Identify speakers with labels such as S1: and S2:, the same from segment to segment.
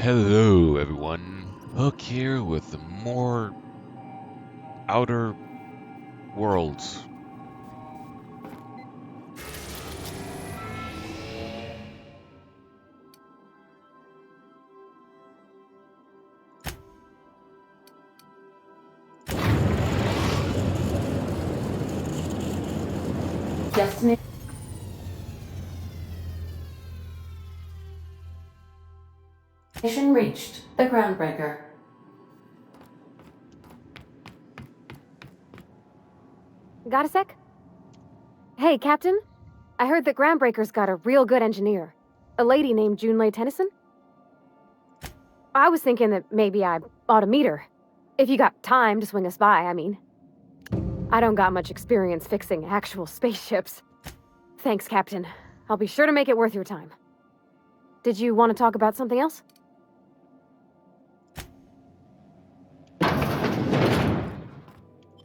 S1: Hello, everyone. Hook here with the more Outer Worlds.
S2: Destination reached. The Groundbreaker.
S3: Got a sec? Hey, Captain. I heard that Groundbreaker's got a real good engineer. A lady named Junlei Tennyson. I was thinking that maybe I ought to meet her. If you got time to swing us by, I mean. I don't got much experience fixing actual spaceships. Thanks, Captain. I'll be sure to make it worth your time. Did you want to talk about something else?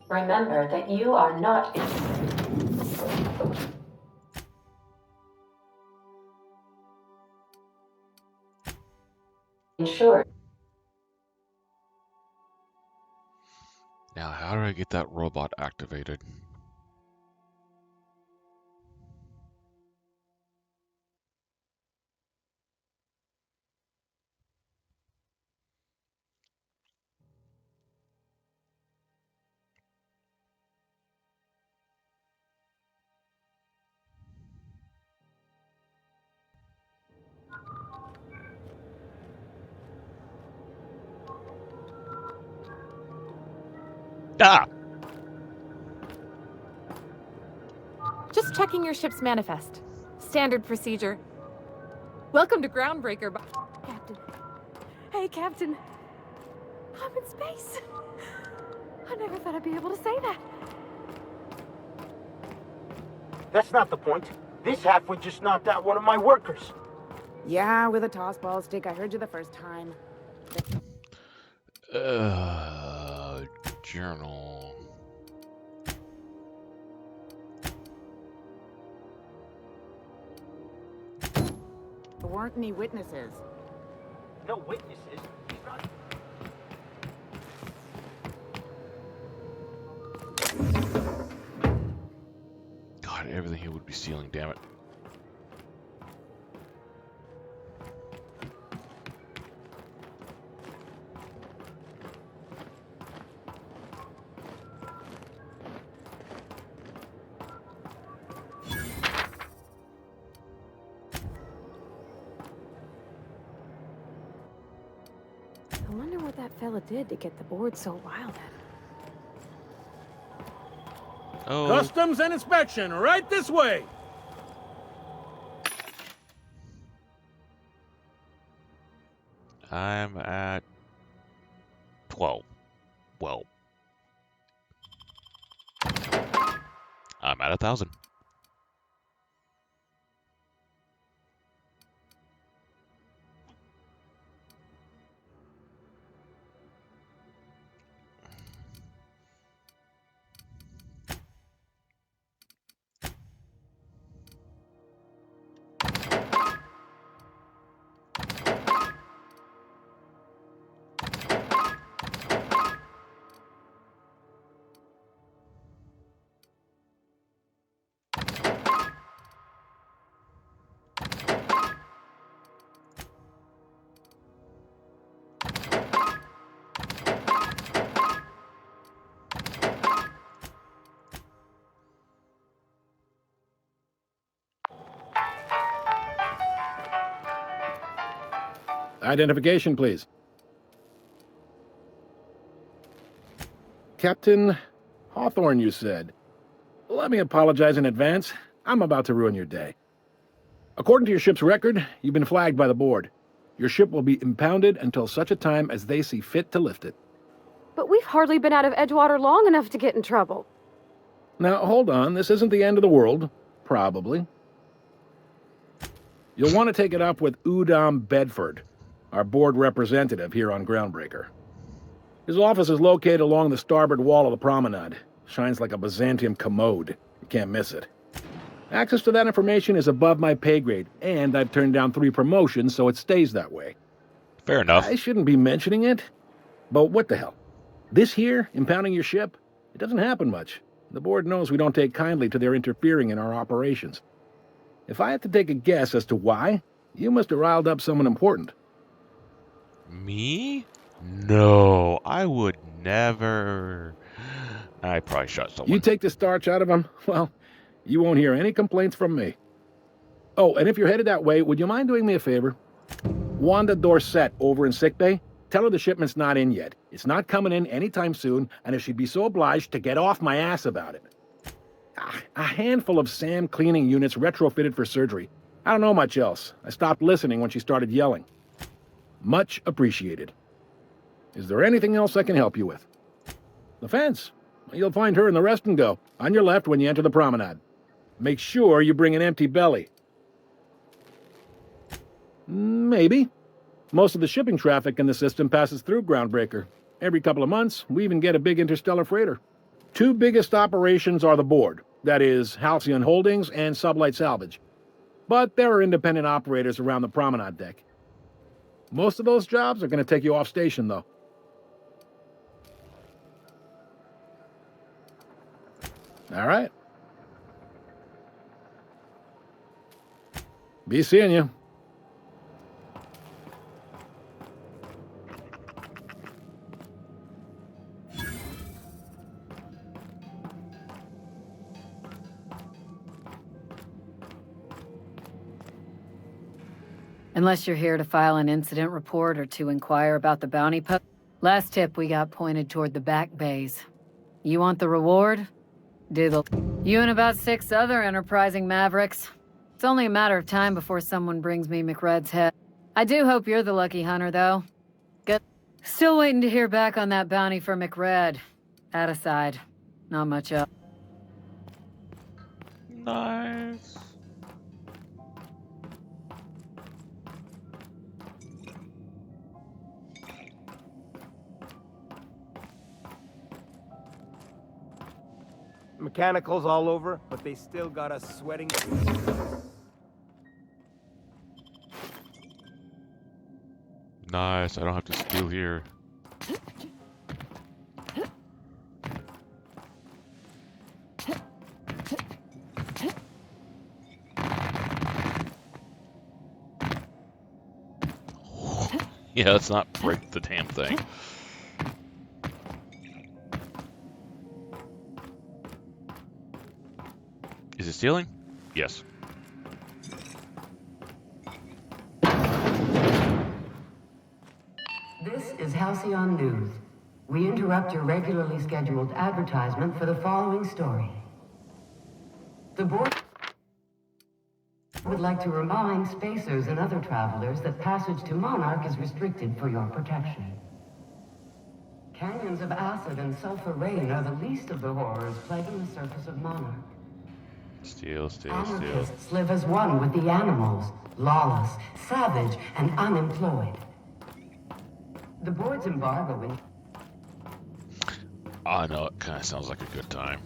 S2: Remember that you are not insured.
S1: Now, how do I get that robot activated? Ah!
S4: Just checking your ship's manifest. Standard procedure. Welcome to Groundbreaker,
S3: Captain. Hey, Captain. I'm in space. I never thought I'd be able to say that.
S5: That's not the point. This halfway just knocked out one of my workers.
S6: Yeah, with a toss ball stick. I heard you the first time.
S1: Journal.
S6: There weren't any witnesses.
S5: No witnesses. He's not.
S1: God, everything here would be stealing, damn it.
S3: I wonder what that fella did to get the board so riled at.
S1: Oh,
S7: Customs and inspection, right this way!
S1: I'm at 12. Well, I'm at 1,000.
S7: Identification, please. Captain Hawthorne, you said. Let me apologize in advance. I'm about to ruin your day. According to your ship's record, you've been flagged by the board. Your ship will be impounded until such a time as they see fit to lift it.
S3: But we've hardly been out of Edgewater long enough to get in trouble.
S7: Now, hold on. This isn't the end of the world. Probably. You'll want to take it up with Udom Bedford, our board representative here on Groundbreaker. His office is located along the starboard wall of the promenade. Shines like a Byzantium commode. You can't miss it. Access to that information is above my pay grade, and I've turned down 3 promotions, so it stays that way.
S1: Fair enough.
S7: I shouldn't be mentioning it, but what the hell? This here, impounding your ship, it doesn't happen much. The board knows we don't take kindly to their interfering in our operations. If I had to take a guess as to why, you must have riled up someone important.
S1: Me? No, I would never. I probably shot someone.
S7: You take the starch out of them, well, you won't hear any complaints from me. Oh, and if you're headed that way, would you mind doing me a favor? Wanda Dorset over in sickbay, tell her the shipment's not in yet. It's not coming in anytime soon, and if she'd be so obliged to get off my ass about it. A handful of SAM cleaning units retrofitted for surgery. I don't know much else. I stopped listening when she started yelling. Much appreciated. Is there anything else I can help you with? The fence. You'll find her in the rest and go, on your left when you enter the promenade. Make sure you bring an empty belly. Maybe. Most of the shipping traffic in the system passes through Groundbreaker. Every couple of months, we even get a big interstellar freighter. 2 biggest operations are the board. That is, Halcyon Holdings and Sublight Salvage. But there are independent operators around the promenade deck. Most of those jobs are going to take you off station, though. All right. Be seeing you.
S8: Unless you're here to file an incident report or to inquire about the bounty post. Last tip we got pointed toward the back bays. You want the reward? Diddle. You and about 6 other enterprising mavericks. It's only a matter of time before someone brings me McRed's head. I do hope you're the lucky hunter, though. Good. Still waiting to hear back on that bounty for McRed. That aside, not much else.
S1: Nice.
S5: Mechanicals all over, but they still got us sweating.
S1: Nice. I don't have to steal here. Yeah, let's not break the damn thing. Is it stealing? Yes.
S9: This is Halcyon News. We interrupt your regularly scheduled advertisement for the following story. The board would like to remind spacers and other travelers that passage to Monarch is restricted for your protection. Canyons of acid and sulfur rain are the least of the horrors plaguing the surface of Monarch.
S1: Steal.
S9: Anarchists live as one with the animals, lawless, savage, and unemployed. The board's embargo in...
S1: I know, it kind of sounds like a good time.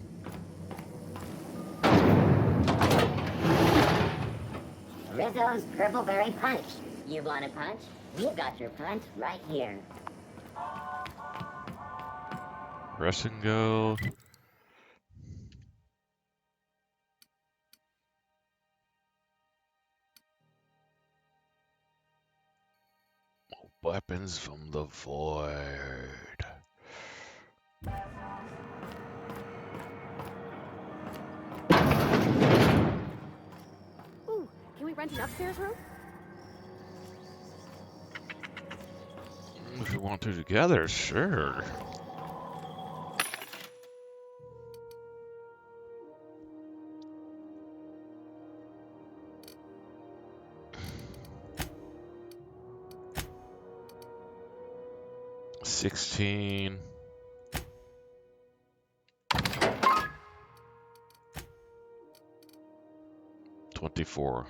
S10: Rizzo's Purpleberry Punch. You want a punch? We've got your punch right here.
S1: Rest and go. Weapons from the void.
S3: Ooh, can we rent an upstairs room?
S1: If you want to together, sure. $16. $24.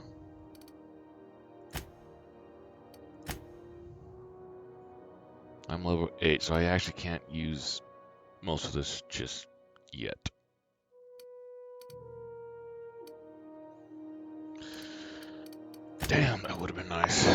S1: I'm level 8, so I actually can't use most of this just yet. Damn, that would have been nice.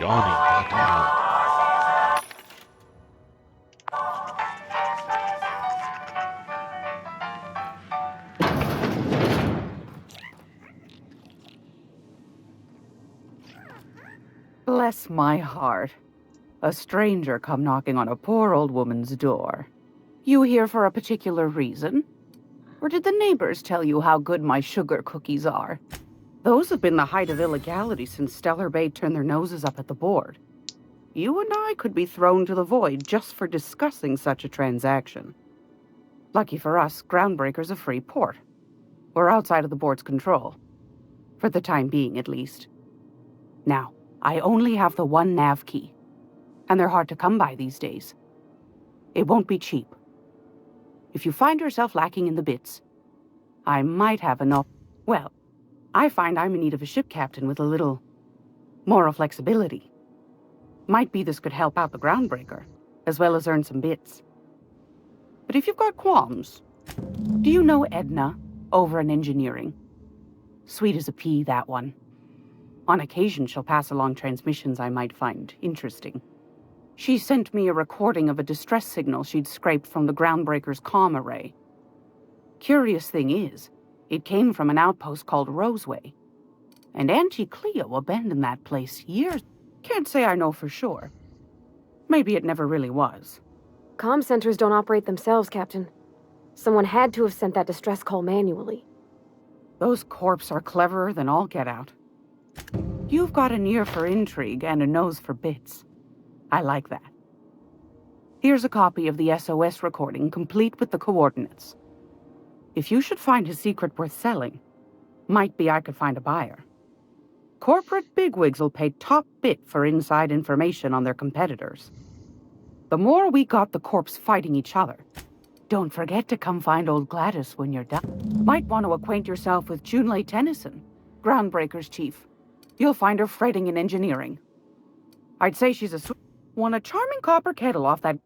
S1: yawning. Goddamn.
S11: Bless my heart. A stranger come knocking on a poor old woman's door. You here for a particular reason? Or did the neighbors tell you how good my sugar cookies are? Those have been the height of illegality since Stellar Bay turned their noses up at the board. You and I could be thrown to the void just for discussing such a transaction. Lucky for us, Groundbreaker's a free port. We're outside of the board's control. For the time being, at least. Now, I only have the one nav key. And they're hard to come by these days. It won't be cheap. If you find yourself lacking in the bits, I might have enough. Well, I find I'm in need of a ship captain with a little moral flexibility. Might be this could help out the Groundbreaker, as well as earn some bits. But if you've got qualms, do you know Edna over in engineering? Sweet as a pea, that one. On occasion, she'll pass along transmissions I might find interesting. She sent me a recording of a distress signal she'd scraped from the Groundbreaker's comm array. Curious thing is, it came from an outpost called Roseway. And Auntie Cleo abandoned that place years. Can't say I know for sure. Maybe it never really was.
S3: Comm centers don't operate themselves, Captain. Someone had to have sent that distress call manually.
S11: Those corps are cleverer than all get out. You've got an ear for intrigue and a nose for bits. I like that. Here's a copy of the SOS recording, complete with the coordinates. If you should find his secret worth selling, might be I could find a buyer. Corporate bigwigs will pay top bit for inside information on their competitors. The more we got the corps fighting each other, don't forget to come find old Gladys when you're done. Might want to acquaint yourself with Junlei Tennyson, Groundbreaker's chief. You'll find her fretting in engineering. I'd say she's won a charming copper kettle off that.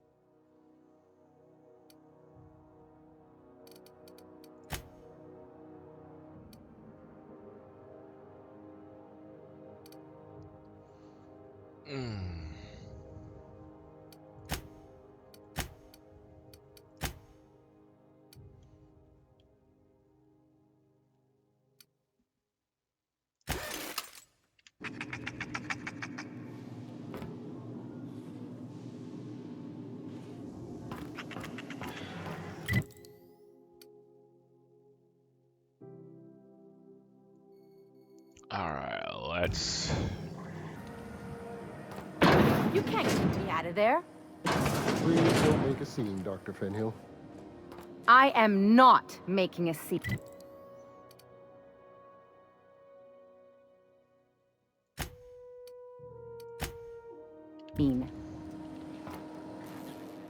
S1: Alright, let's...
S4: You can't keep me out of there.
S12: Please don't make a scene, Dr. Fenhill.
S13: I am not making a scene.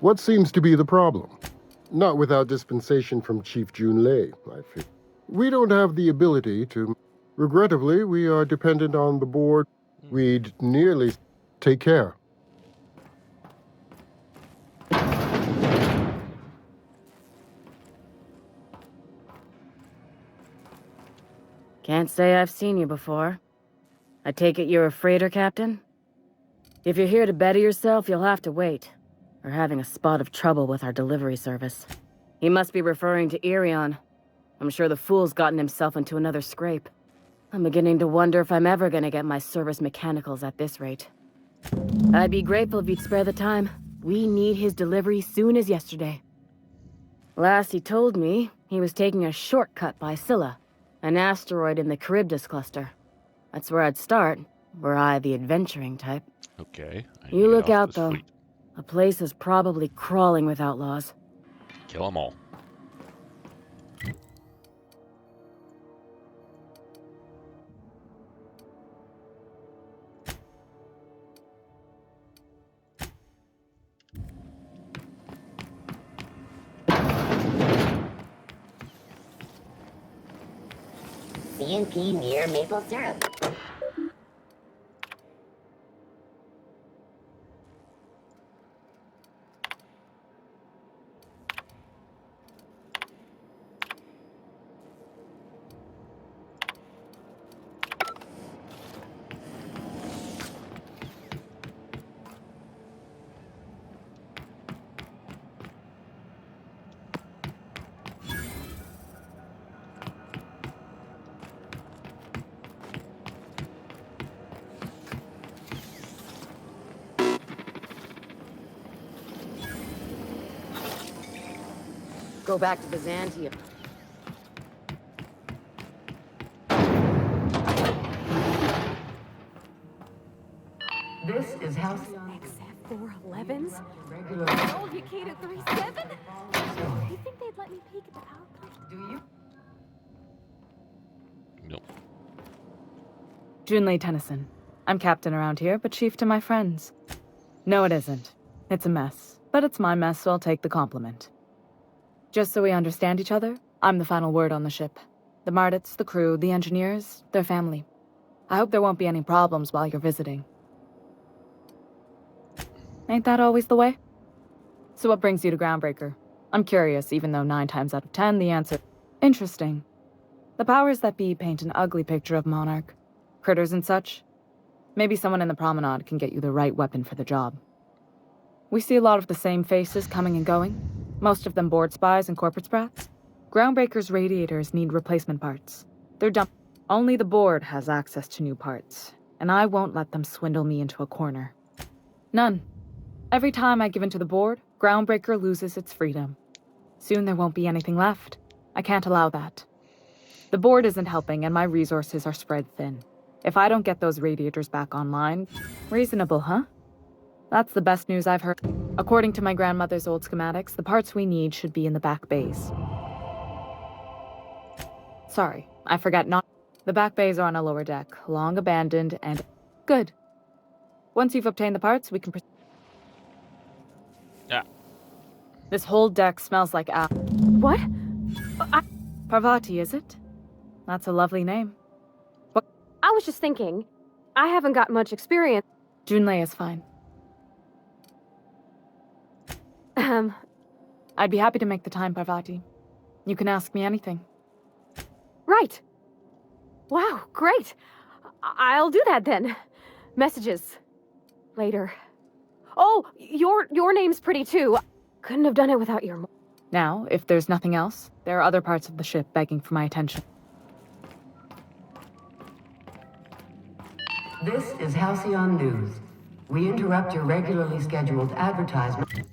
S12: What seems to be the problem? Not without dispensation from Chief Junlei, I feel. We don't have the ability to... Regrettably, we are dependent on the board. We'd nearly... Take care.
S8: Can't say I've seen you before. I take it you're a freighter, Captain? If you're here to better yourself, you'll have to wait. We're having a spot of trouble with our delivery service. He must be referring to Irion. I'm sure the fool's gotten himself into another scrape. I'm beginning to wonder if I'm ever gonna get my service mechanicals at this rate. I'd be grateful if you'd spare the time. We need his delivery soon as yesterday. Last he told me, he was taking a shortcut by Scylla, an asteroid in the Charybdis cluster. That's where I'd start, were I the adventuring type.
S1: Okay.
S8: You look out, though. The place is probably crawling with outlaws.
S1: Kill them all.
S10: CNP near maple syrup.
S6: go back to Byzantium.
S9: This is Halcyon.
S3: XF411s? Oh, you K to 37? You think they'd let me peek at the power plant?
S9: Do you?
S1: Nope.
S14: Junlei Tennyson. I'm captain around here, but chief to my friends. No, it isn't. It's a mess. But it's my mess, so I'll take the compliment. Just so we understand each other, I'm the final word on the ship. The Mardits, the crew, the engineers, their family. I hope there won't be any problems while you're visiting. Ain't that always the way? So what brings you to Groundbreaker? I'm curious, even though 9 times out of 10 the answer... Interesting. The powers that be paint an ugly picture of Monarch. Critters and such. Maybe someone in the promenade can get you the right weapon for the job. We see a lot of the same faces coming and going. Most of them board spies and corporate sprats. Groundbreaker's radiators need replacement parts. They're dumb. Only the board has access to new parts, and I won't let them swindle me into a corner. None. Every time I give in to the board, Groundbreaker loses its freedom. Soon there won't be anything left. I can't allow that. The board isn't helping, and my resources are spread thin. If I don't get those radiators back online... Reasonable, huh? That's the best news I've heard. According to my grandmother's old schematics, the parts we need should be in the back bays. Sorry, I forgot not... The back bays are on a lower deck, long abandoned and... Good. Once you've obtained the parts, we can...
S1: Yeah.
S14: This whole deck smells like
S3: What?
S14: Parvati, is it? That's a lovely name.
S3: What? I was just thinking, I haven't got much experience.
S14: Junlei is fine. I'd be happy to make the time, Parvati. You can ask me anything.
S3: Right. Wow, great. I'll do that then. Messages. Later. Oh, your name's pretty too. Couldn't have done it without your...
S14: Now, if there's nothing else, there are other parts of the ship begging for my attention.
S9: This is Halcyon News. We interrupt your regularly scheduled advertisement.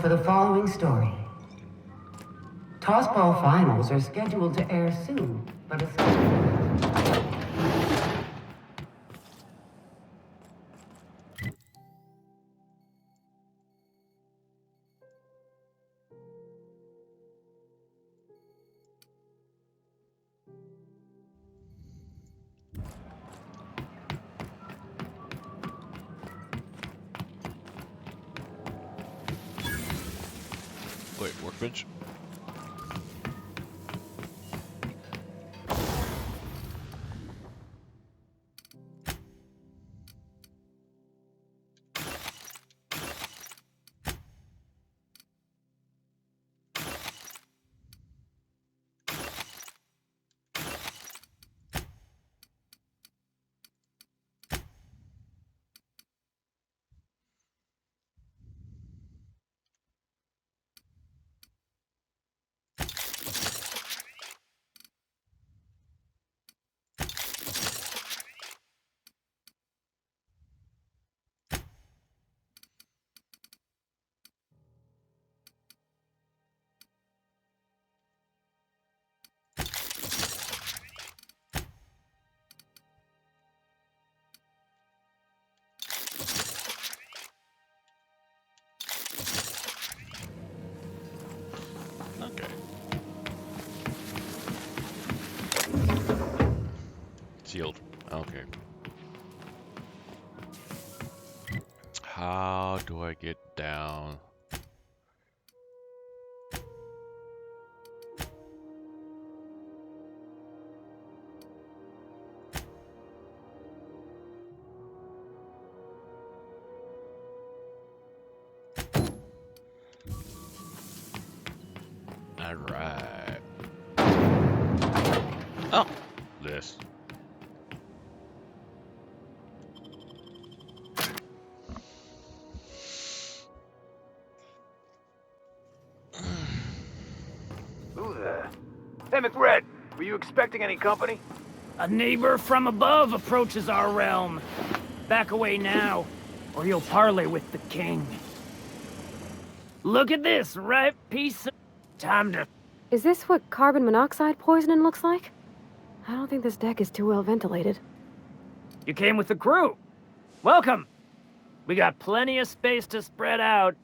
S9: For the following story. Tossball finals are scheduled to air soon, but
S1: Wait, workbench? Sealed. Okay. How do I get down? All right. Oh, this.
S5: Lieutenant McRed, were you expecting any company?
S15: A neighbor from above approaches our realm. Back away now, or you'll parley with the king. Look at this, right piece of... Time to...
S3: Is this what carbon monoxide poisoning looks like? I don't think this deck is too well ventilated.
S15: You came with the crew. Welcome. We got plenty of space to spread out,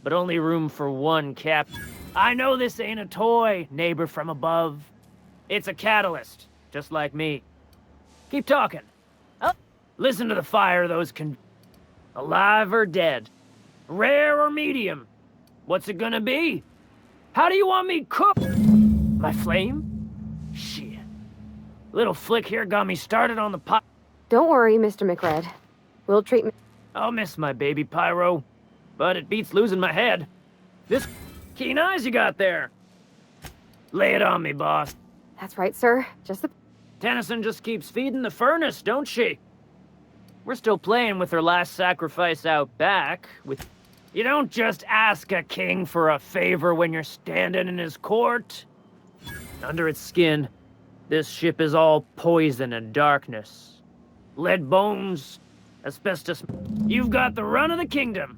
S15: but only room for one captain. I know this ain't a toy, neighbor from above. It's a catalyst, just like me. Keep talking. Oh, listen to the fire those can... Alive or dead? Rare or medium? What's it gonna be? How do you want me cooked? My flame? Shit. Little flick here got me started on the pot.
S3: Don't worry, Mr. McRed. We'll treat me...
S15: I'll miss my baby pyro, but it beats losing my head. This keen eyes you got there. Lay it on me, boss.
S3: That's right, sir. Just the...
S15: Tennyson just keeps feeding the furnace, don't she? We're still playing with her last sacrifice out back. With You don't just ask a king for a favor when you're standing in his court. Under its skin, this ship is all poison and darkness. Lead bones, asbestos. You've got the run of the kingdom.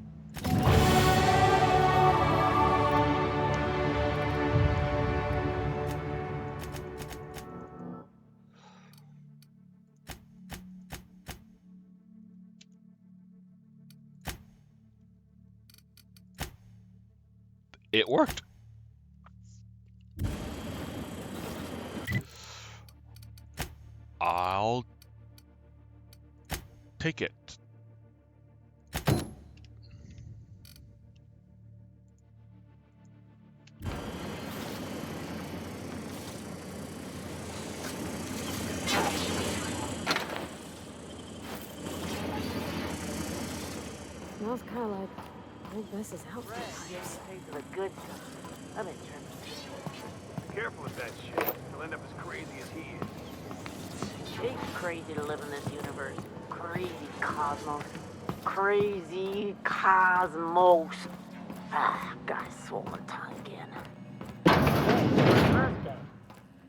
S1: It worked. I'll take it.
S3: Smells kind of like old Bess's outfit.
S10: The good stuff. I've been tripping.
S5: Careful with that shit. He'll end up as crazy as he is.
S10: It's crazy to live in this universe. Crazy cosmos. Crazy cosmos. Ah, got a swollen tongue again. Hey, it's my birthday.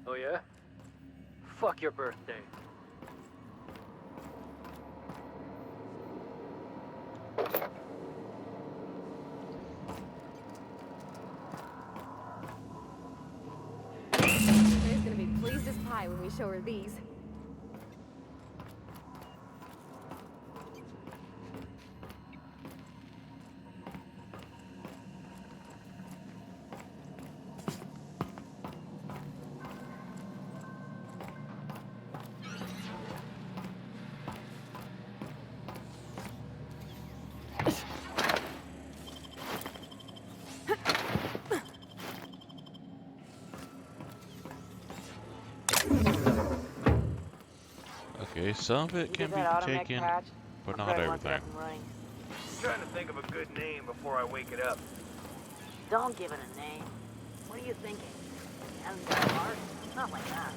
S15: Oh yeah? Fuck your birthday.
S3: She's gonna be pleased as pie when we show her these.
S1: Okay, some of it can be taken, but not everything.
S5: I'm trying to think of a good name before I wake it up.
S10: Don't give it a name. What are you thinking? Hasn't got a heart? Not like that.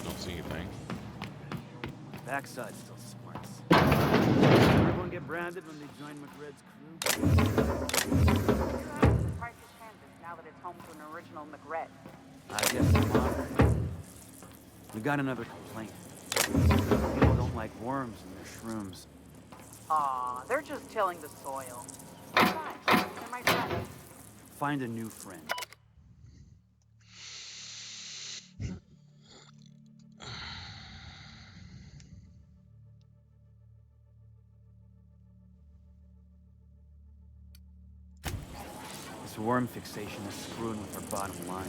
S1: Don't see anything.
S15: Backside still smarts. Everyone get branded when they join McRed's crew.
S11: Now that it's home to an original McRed.
S15: I guess I'm honored. We got another complaint. People don't like worms in their shrooms.
S11: Aw, they're just tilling the soil. Besides, they're my friends.
S15: Find a new friend. This worm fixation is screwing with our bottom line.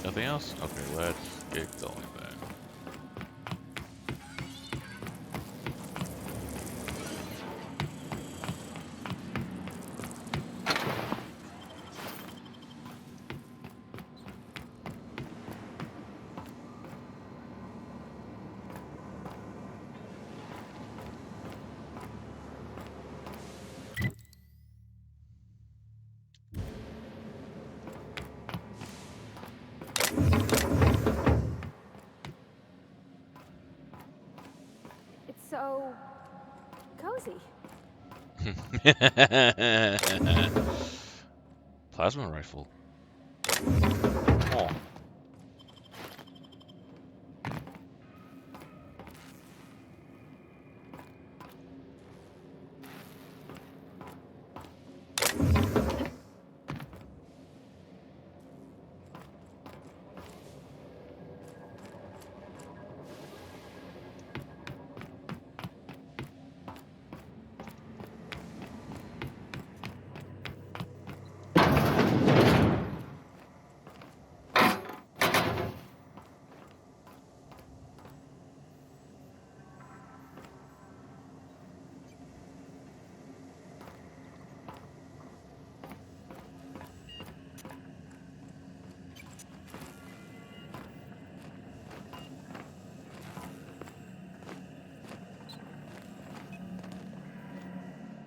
S1: Nothing else? Okay, let's get going then.
S3: So cozy.
S1: Plasma rifle. Oh.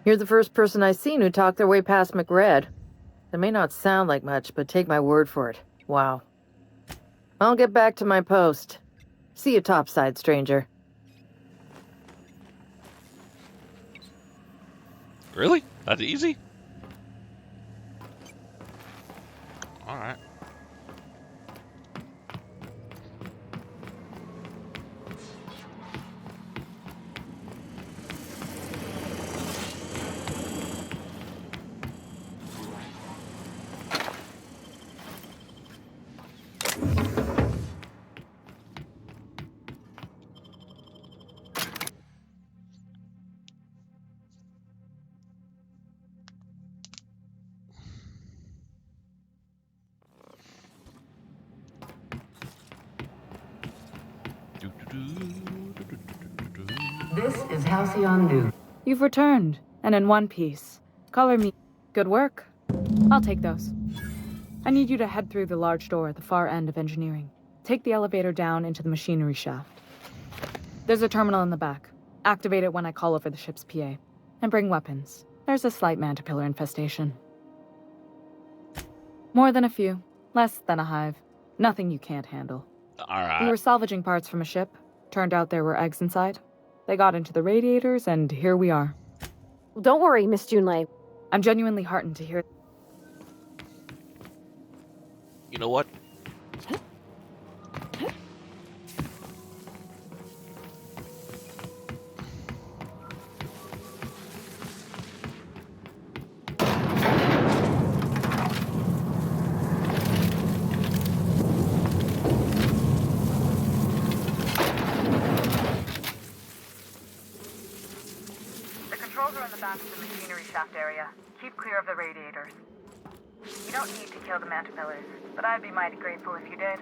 S16: You're the first person I've seen who talked their way past McRed. It may not sound like much, but take my word for it. Wow. I'll get back to my post. See you topside, stranger.
S1: Really? That's easy? Alright.
S9: This is Halcyon News.
S14: You've returned, and in one piece. Color me. Good work. I'll take those. I need you to head through the large door at the far end of engineering. Take the elevator down into the machinery shaft. There's a terminal in the back. Activate it when I call over the ship's PA. And bring weapons. There's a slight Mantipillar infestation. More than a few. Less than a hive. Nothing you can't handle.
S1: Alright.
S14: We were salvaging parts from a ship. Turned out there were eggs inside. They got into the radiators, and here we are.
S3: Don't worry, Miss Junlei.
S14: I'm genuinely heartened to hear.
S1: You know what?
S17: Back to the machinery shaft area. Keep clear of the radiators. You don't need to kill the Mantipillars, but I'd be mighty grateful if you did.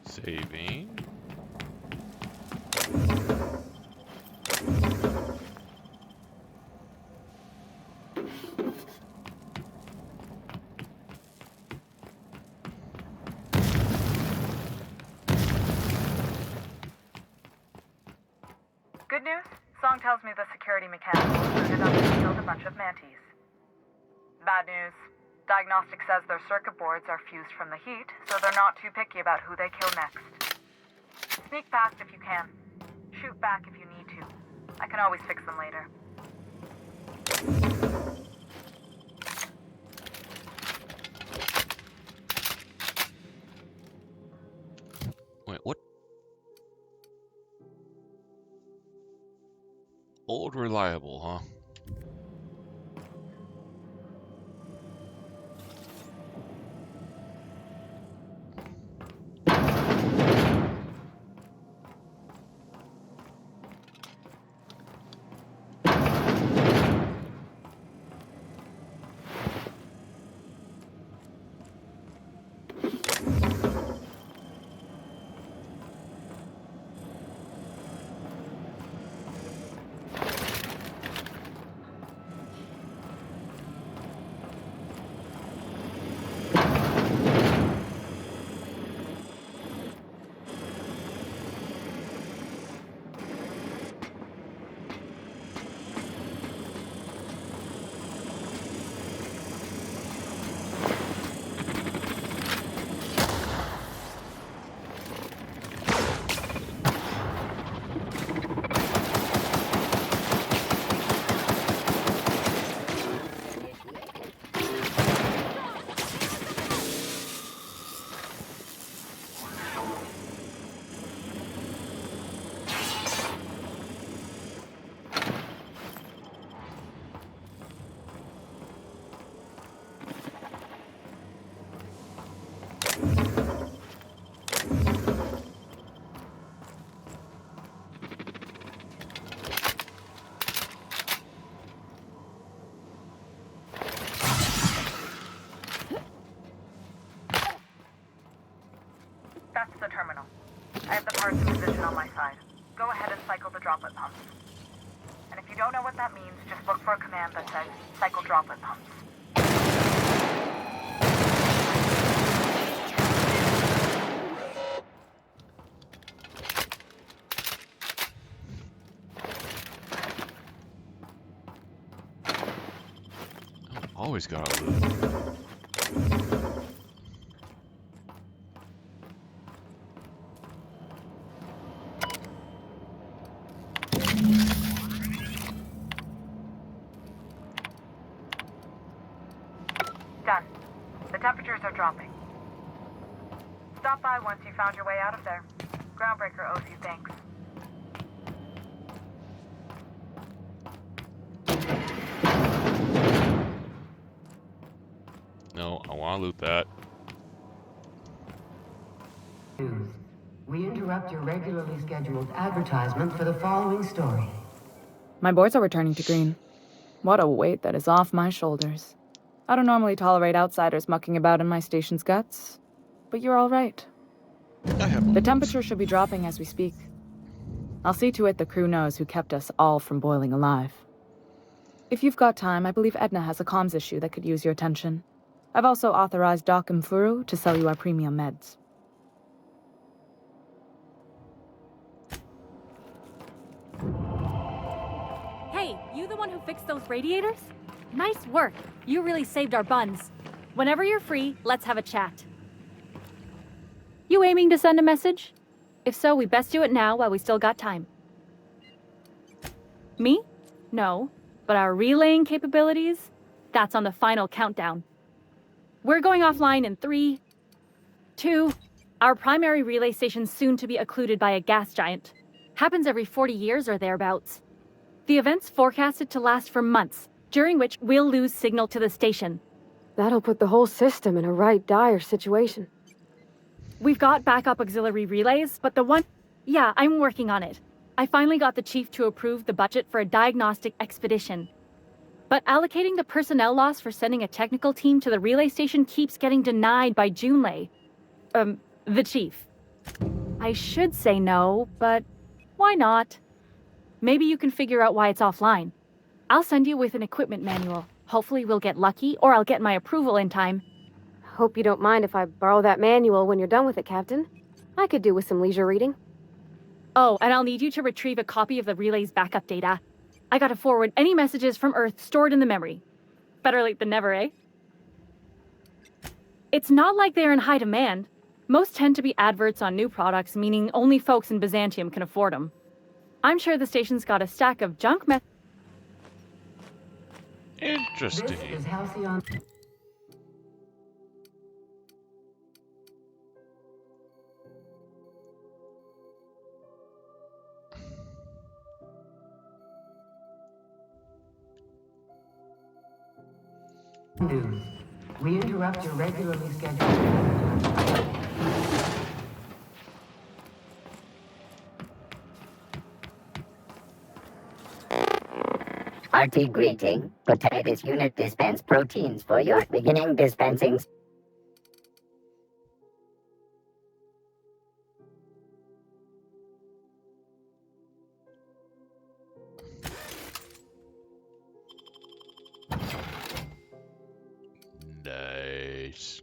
S1: Saving.
S17: Good news? Song tells me the security mechanical booted up and killed a bunch of mantis. Bad news. Diagnostic says their circuit boards are fused from the heat, so they're not too picky about who they kill next. Sneak past if you can. Shoot back if you need to. I can always fix them later.
S1: Wait, what? Old reliable, huh?
S17: the terminal. I have the parts in position on my side. Go ahead and cycle the droplet pumps. And if you don't know what that means, just look for a command that says, cycle droplet pumps.
S1: Always gotta loot.
S17: Done. The temperatures are dropping. Stop by once you found your way out of there. Groundbreaker owes you thanks.
S1: No, I want to loot that.
S9: News. We interrupt your regularly scheduled advertisement for the following story.
S14: My boards are returning to green. What a weight that is off my shoulders. I don't normally tolerate outsiders mucking about in my station's guts, but you're all right. The temperature should be dropping as we speak. I'll see to it the crew knows who kept us all from boiling alive. If you've got time, I believe Edna has a comms issue that could use your attention. I've also authorized Doc and Furu to sell you our premium meds.
S4: Hey, you the one who fixed those radiators? Nice work. You really saved our buns. Whenever you're free, let's have a chat. You aiming to send a message? If so, we best do it now while we still got time. Me? No. But our relaying capabilities? That's on the final countdown. We're going offline in 3, 2... Our primary relay station's soon to be occluded by a gas giant. Happens every 40 years or thereabouts. The event's forecasted to last for months, during which we'll lose signal to the station.
S3: That'll put the whole system in a right dire situation.
S4: We've got backup auxiliary relays, but the one... Yeah, I'm working on it. I finally got the chief to approve the budget for a diagnostic expedition. But allocating the personnel loss for sending a technical team to the relay station keeps getting denied by Junlei. The chief. I should say no, but why not? Maybe you can figure out why it's offline. I'll send you with an equipment manual. Hopefully we'll get lucky, or I'll get my approval in time.
S3: Hope you don't mind if I borrow that manual when you're done with it, Captain. I could do with some leisure reading.
S4: Oh, and I'll need you to retrieve a copy of the relay's backup data. I gotta forward any messages from Earth stored in the memory. Better late than never, eh? It's not like they're in high demand. Most tend to be adverts on new products, meaning only folks in Byzantium can afford them. I'm sure the station's got a stack of junk
S1: Interesting.
S9: This is Halcyon. News. We interrupt your regularly scheduled...
S18: RT greeting. This unit dispense proteins for your beginning dispensing.
S1: Nice.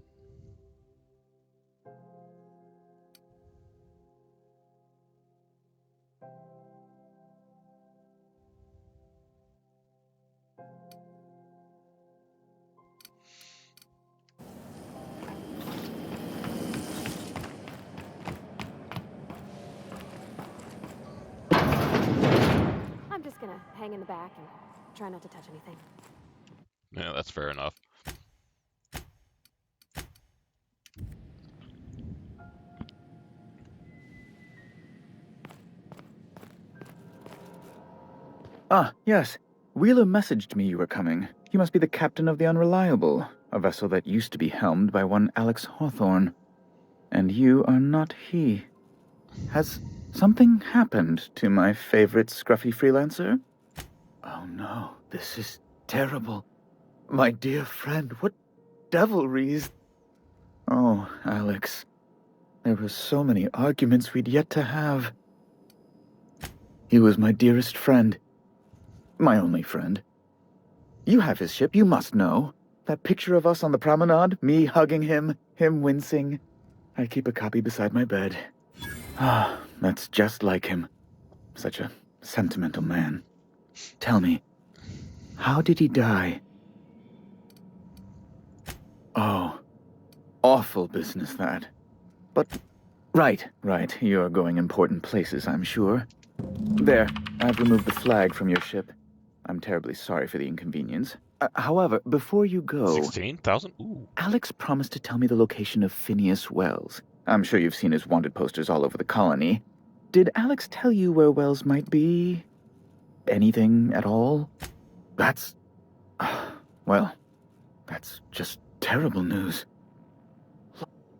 S3: I'm just gonna hang in the back and try not to touch anything.
S1: Yeah, that's fair enough.
S19: Ah, yes. Wheeler messaged me you were coming. You must be the captain of the Unreliable, a vessel that used to be helmed by one Alex Hawthorne. And you are not he. Has something happened to my favorite scruffy freelancer? Oh no, this is terrible. My dear friend, what devilries... Oh, Alex. There were so many arguments we'd yet to have. He was my dearest friend. My only friend. You have his ship, you must know. That picture of us on the promenade, me hugging him, him wincing. I keep a copy beside my bed. Ah, that's just like him. Such a sentimental man. Tell me, how did he die? Oh, awful business that. But, right, you're going important places, I'm sure. There, I've removed the flag from your ship. I'm terribly sorry for the inconvenience. However, before you go...
S1: 16,000? Ooh.
S19: Alex promised to tell me the location of Phineas Wells. I'm sure you've seen his wanted posters all over the colony. Did Alex tell you where Wells might be? Anything at all? That's... well, that's just terrible news.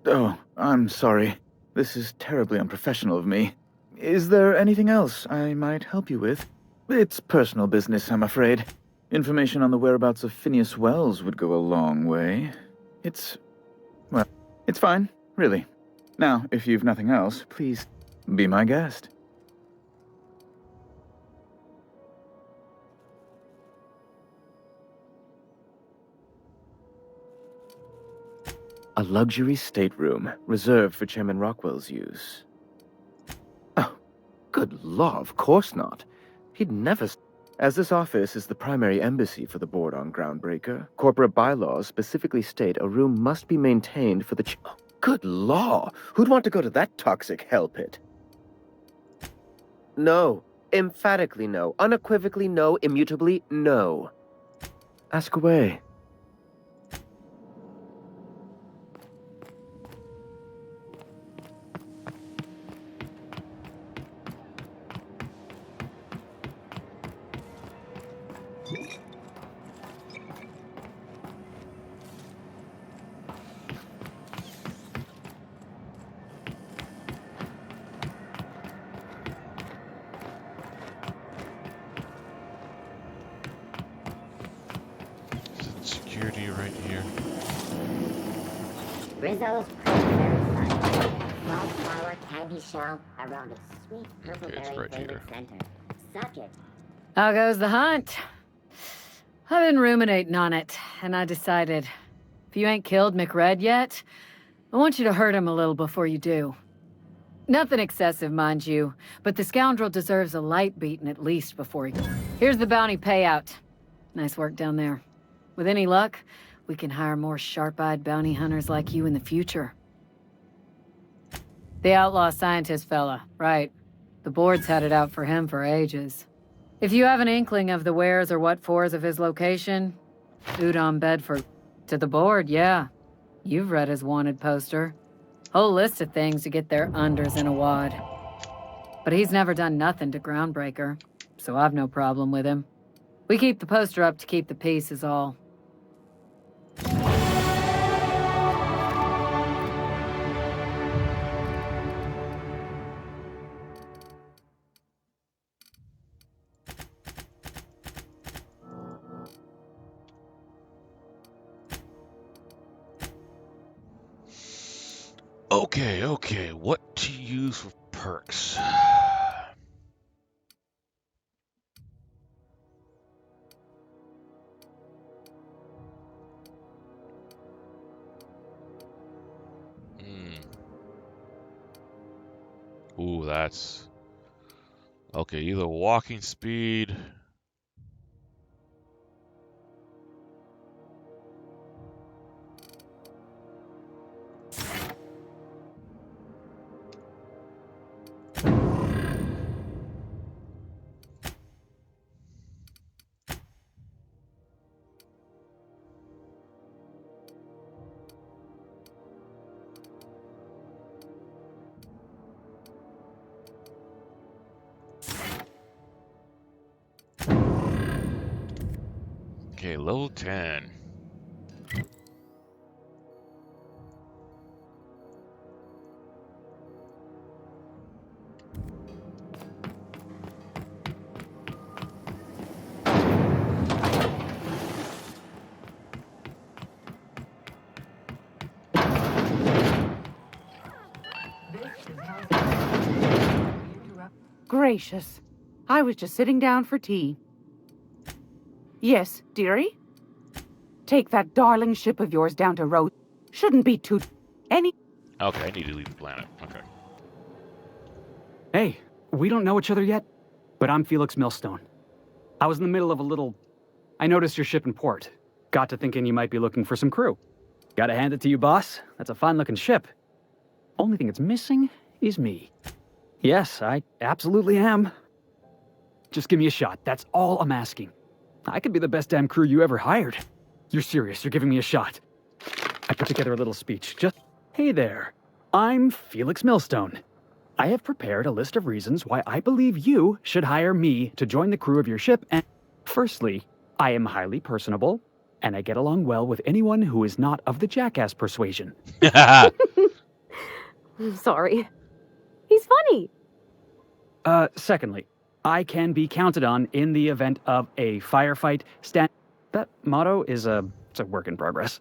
S19: Oh, I'm sorry. This is terribly unprofessional of me. Is there anything else I might help you with? It's personal business, I'm afraid. Information on the whereabouts of Phineas Wells would go a long way. Well, it's fine, really. Now, if you've nothing else, please be my guest. A luxury stateroom, reserved for Chairman Rockwell's use. Oh, good law, of course not. He'd never... As this office is the primary embassy for the board on Groundbreaker, corporate bylaws specifically state a room must be maintained for the oh, good law! Who'd want to go to that toxic hell pit?
S20: No. Emphatically no. Unequivocally no. Immutably no.
S19: Ask away.
S1: Security right here.
S18: Rizzo's Purple Wildflower candy shell around a sweet purple berry flavored center. Subject.
S8: How goes the hunt? I've been ruminating on it, and I decided, if you ain't killed McRed yet, I want you to hurt him a little before you do. Nothing excessive, mind you, but the scoundrel deserves a light beating at least before he... Here's the bounty payout. Nice work down there. With any luck, we can hire more sharp-eyed bounty hunters like you in the future. The outlaw scientist fella, right. The board's had it out for him for ages. If you have an inkling of the wheres or what-fors of his location, Udom Bedford. To the board, yeah. You've read his wanted poster. Whole list of things to get their unders in a wad. But he's never done nothing to Groundbreaker, so I've no problem with him. We keep the poster up to keep the peace is all.
S1: Okay, what to use for perks? Ooh, that's... Okay, either walking speed... Okay, level 10.
S11: gracious. I was just sitting down for tea. Yes, dearie? Take that darling ship of yours down to Rose. Shouldn't be too... any...
S1: Okay, I need to leave the planet. Okay.
S21: Hey, we don't know each other yet, but I'm Felix Millstone. I was in the middle of a little... I noticed your ship in port. Got to thinking you might be looking for some crew. Gotta hand it to you, boss. That's a fine-looking ship. Only thing it's missing is me. Yes, I absolutely am. Just give me a shot. That's all I'm asking. I could be the best damn crew you ever hired. You're serious. You're giving me a shot. I put together a little speech. Just, hey there. I'm Felix Millstone. I have prepared a list of reasons why I believe you should hire me to join the crew of your ship. And firstly, I am highly personable, and I get along well with anyone who is not of the jackass persuasion.
S3: I'm sorry. He's funny.
S21: Secondly, I can be counted on in the event of a firefight. That motto is it's a work in progress.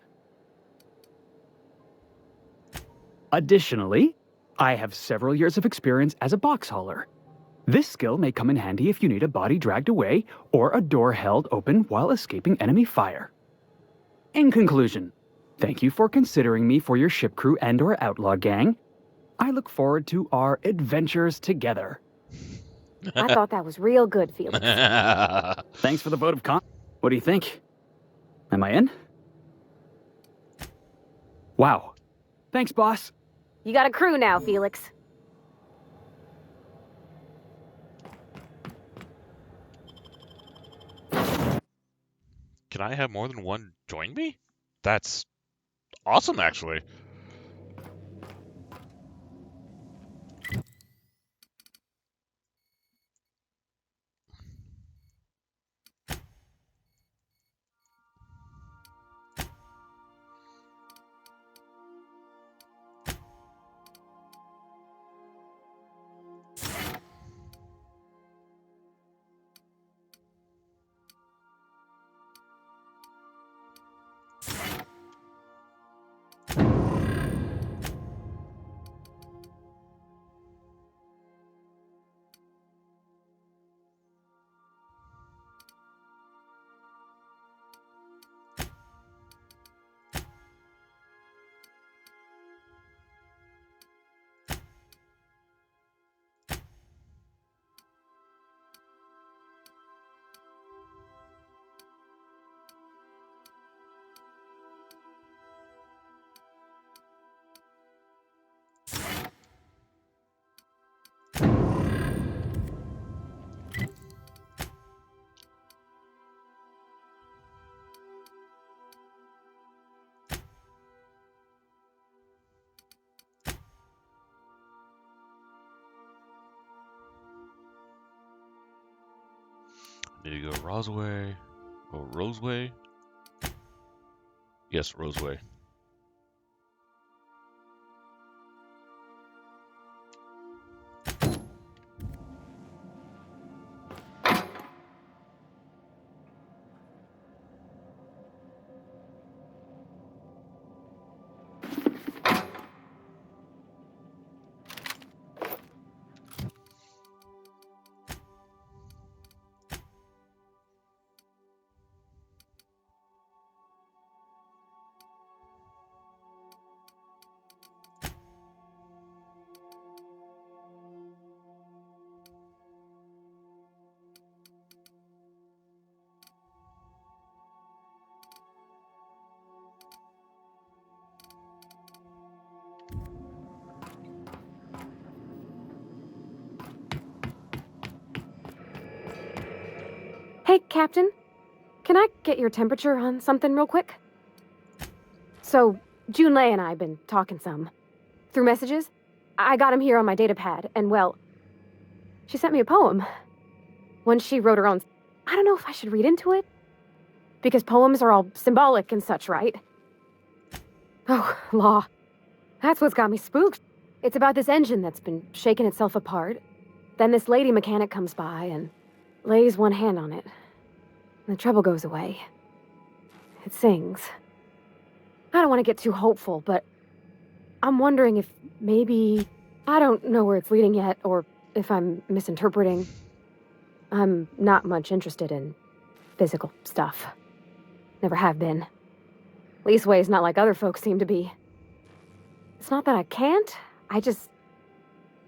S21: Additionally, I have several years of experience as a box hauler. This skill may come in handy if you need a body dragged away or a door held open while escaping enemy fire. In conclusion, thank you for considering me for your ship crew and/or outlaw gang. I look forward to our adventures together.
S3: I thought that was real good, Felix.
S21: Thanks for the vote of confidence. What do you think? Am I in? Wow. Thanks, boss.
S3: You got a crew now, Felix.
S1: Can I have more than one join me? That's awesome, actually. Need to go Roseway. Oh, Roseway? Yes, Roseway.
S3: Hey, Captain. Can I get your temperature on something real quick? So, Junlei and I have been talking some. Through messages. I got him here on my datapad, and well, she sent me a poem. One she wrote her own. I don't know if I should read into it. Because poems are all symbolic and such, right? Oh, law. That's what's got me spooked. It's about this engine that's been shaking itself apart. Then this lady mechanic comes by and lays one hand on it. And the trouble goes away. It sings. I don't want to get too hopeful, but I'm wondering if maybe... I don't know where it's leading yet, or if I'm misinterpreting. I'm not much interested in physical stuff. Never have been. Leastways, not like other folks seem to be. It's not that I can't, I just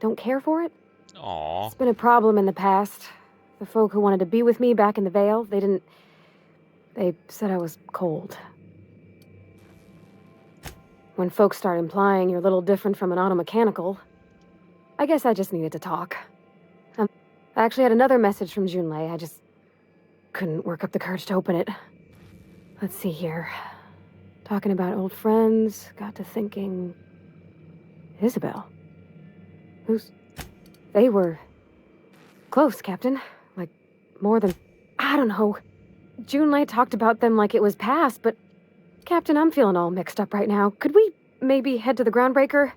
S3: don't care for it.
S1: Aww.
S3: It's been a problem in the past. The folk who wanted to be with me back in the Vale, they said I was cold. When folks start implying you're a little different from an automechanical, I guess I just needed to talk. I actually had another message from Junlei. I just couldn't work up the courage to open it. Let's see here. Talking about old friends, got to thinking... Isabel? They were... close, Captain. Like, more than... I don't know. Junlei talked about them like it was past, but... Captain, I'm feeling all mixed up right now. Could we maybe head to the Groundbreaker?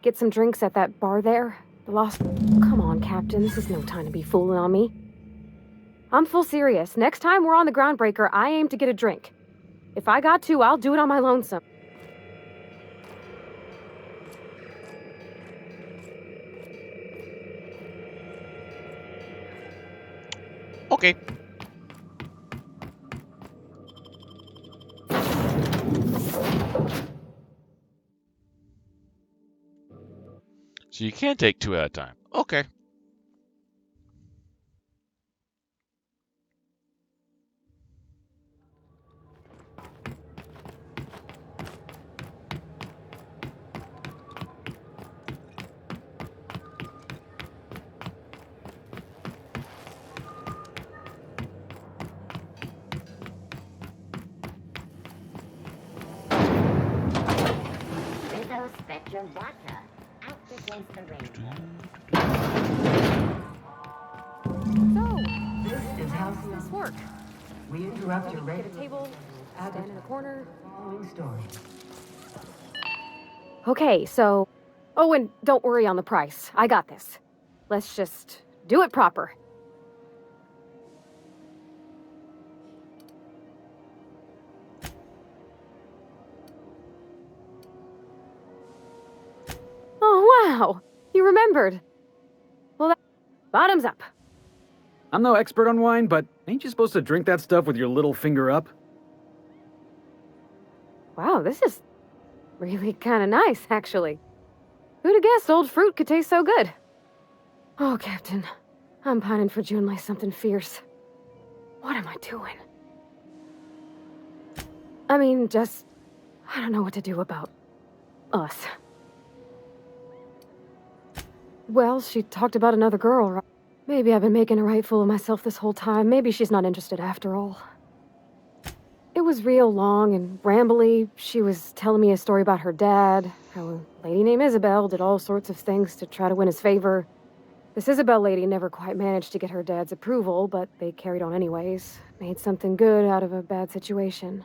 S3: Get some drinks at that bar there? The Lost... Come on, Captain. This is no time to be fooling on me. I'm full serious. Next time we're on the Groundbreaker, I aim to get a drink. If I got to, I'll do it on my lonesome.
S1: Okay. So you can take 2 at a time. Okay.
S18: Rizzo Spectrum Vodka. Out against the rain.
S3: So,
S9: This is how
S3: this work.
S9: we interrupt your
S3: Get
S9: regular
S3: a table, stand in the corner.
S9: following story.
S3: Okay, so... Oh, and don't worry on the price. I got this. Let's just do it proper. Oh, wow. You remembered. Well, bottoms up.
S21: I'm no expert on wine, but ain't you supposed to drink that stuff with your little finger up?
S3: Wow, this is really kind of nice, actually. Who'd have guessed old fruit could taste so good? Oh, Captain. I'm pining for Junlei something fierce. What am I doing? I mean, just... I don't know what to do about... us. Well, she talked about another girl, right? Maybe I've been making a right fool of myself this whole time. Maybe she's not interested after all. It was real long and rambly. She was telling me a story about her dad, how a lady named Isabel did all sorts of things to try to win his favor. This Isabel lady never quite managed to get her dad's approval, but they carried on anyways. Made something good out of a bad situation.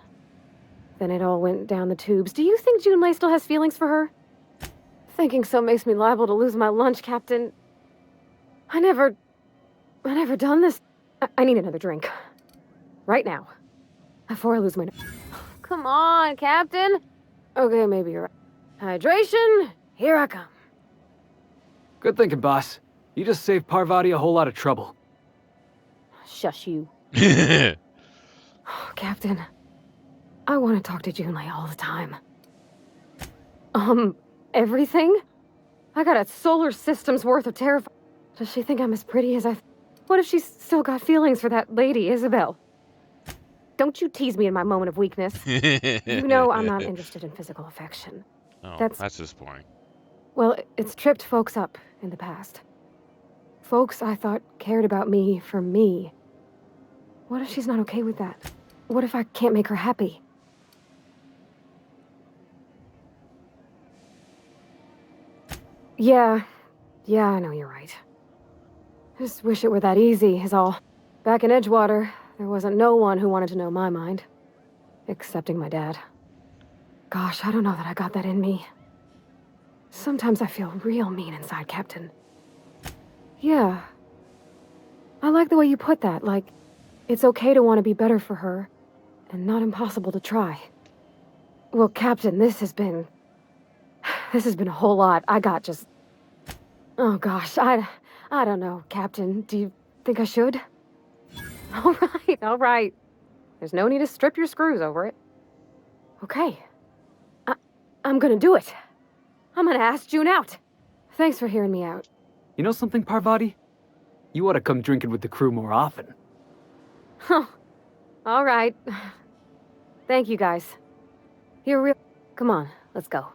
S3: Then it all went down the tubes. Do you think Junlei still has feelings for her? Thinking so makes me liable to lose my lunch, Captain. I never done this. I need another drink. Right now. Before I lose my... Come on, Captain. Okay, maybe you're right. Hydration, here I come.
S21: Good thinking, boss. You just saved Parvati a whole lot of trouble.
S3: Shush you. Captain, I want to talk to Junlei all the time. Everything? I got a solar system's worth of terrifying... Does she think I'm as pretty as I... What if she's still got feelings for that lady, Isabel? Don't you tease me in my moment of weakness. You know I'm not interested in physical affection.
S1: Oh,
S3: That's
S1: disappointing.
S3: Well, it's tripped folks up in the past. Folks I thought cared about me for me. What if she's not okay with that? What if I can't make her happy? Yeah, I know you're right. I just wish it were that easy, is all. Back in Edgewater, there wasn't no one who wanted to know my mind. Excepting my dad. Gosh, I don't know that I got that in me. Sometimes I feel real mean inside, Captain. Yeah. I like the way you put that, like, it's okay to want to be better for her, and not impossible to try. Well, Captain, this has been a whole lot. I got just... Oh gosh, I I don't know, Captain. Do you think I should? All right. There's no need to strip your screws over it. Okay. I'm gonna do it. I'm gonna ask June out. Thanks for hearing me out.
S21: You know something, Parvati? You ought to come drinking with the crew more often.
S3: Huh. All right. Thank you, guys. You're real. Come on, let's go.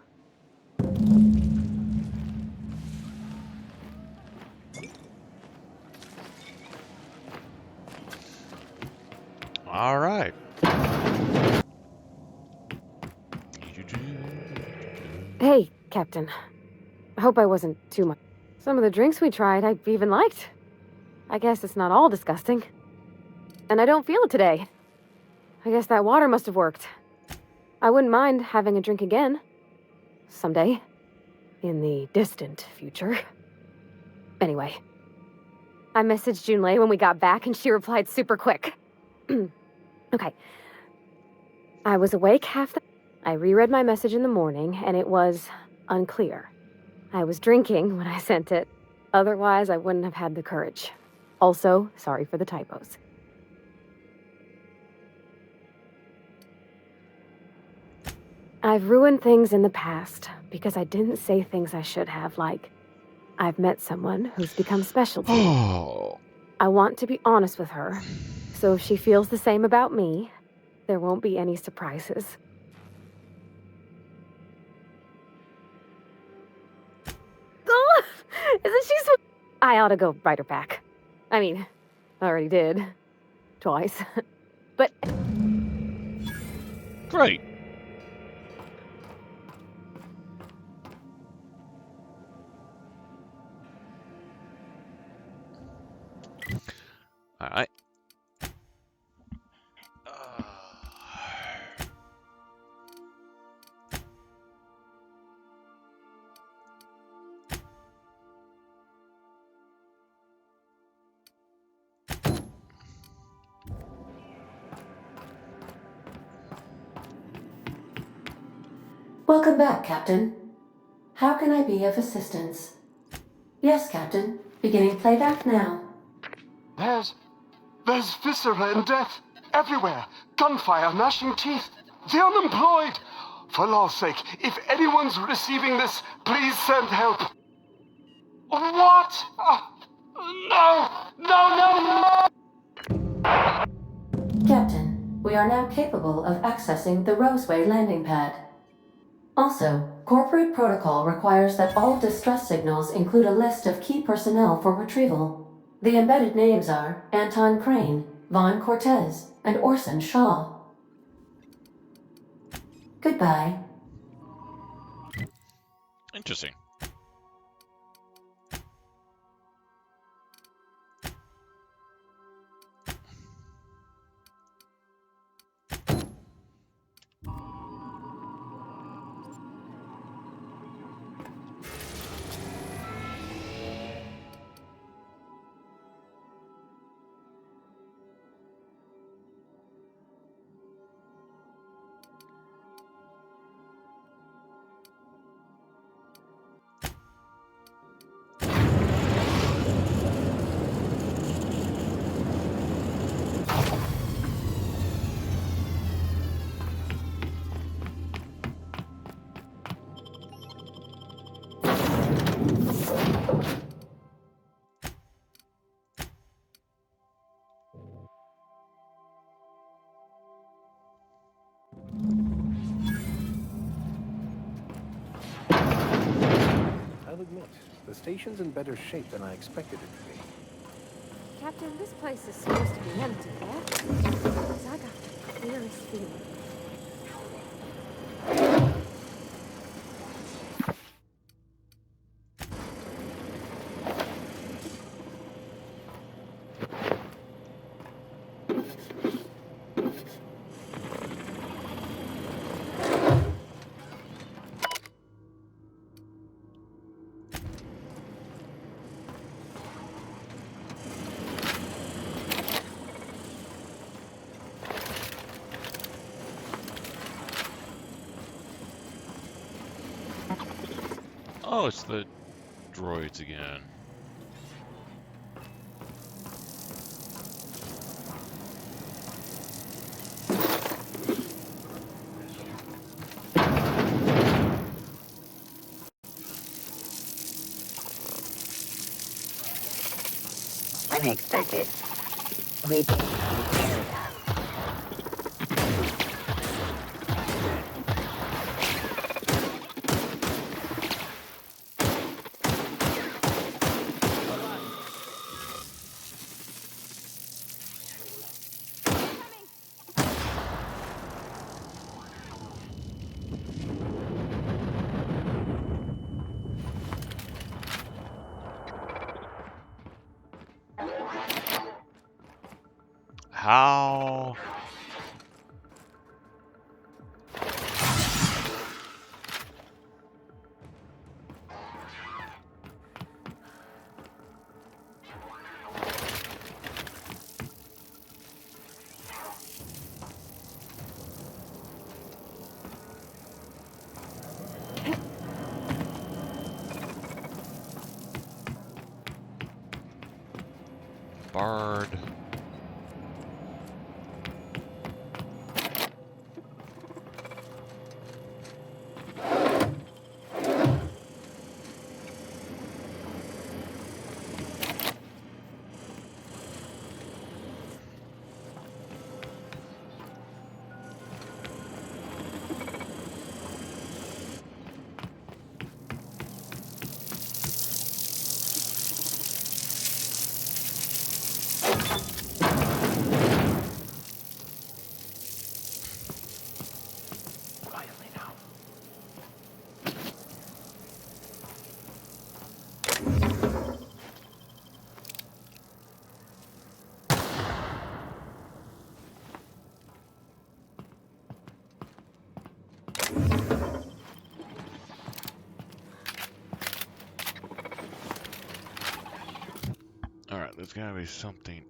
S1: All right.
S3: Hey, Captain. I hope I wasn't too much. Some of the drinks we tried, I even liked. I guess it's not all disgusting. And I don't feel it today. I guess that water must have worked. I wouldn't mind having a drink again. Someday. In the distant future. Anyway. I messaged Junlei when we got back and she replied super quick. Okay. I was awake half the... I reread my message in the morning and it was unclear. I was drinking when I sent it. Otherwise, I wouldn't have had the courage. Also, sorry for the typos. I've ruined things in the past because I didn't say things I should have, like, I've met someone who's become special to me. I want to be honest with her, so if she feels the same about me, there won't be any surprises. Oh, isn't she so... I ought to go write her back. I mean, I already did. Twice. But...
S1: Great. All right.
S2: Welcome back, Captain. How can I be of assistance? Yes, Captain. Beginning playback now.
S22: There's viscera and death everywhere. Gunfire, gnashing teeth. The unemployed. For law's sake, if anyone's receiving this, please send help. What? No!
S2: Captain, we are now capable of accessing the Roseway landing pad. Also, corporate protocol requires that all distress signals include a list of key personnel for retrieval. The embedded names are Anton Crane, Vaughn Cortez, and Orson Shaw. Goodbye.
S1: Interesting.
S23: I'll admit, the station's in better shape than I expected it to be.
S3: Captain, this place is supposed to be empty, yeah? Because I got the clearest feeling.
S1: Oh, it's the droids again.
S18: unexpected. Reaching the area.
S1: How? Bard. Alright, there's gotta be something.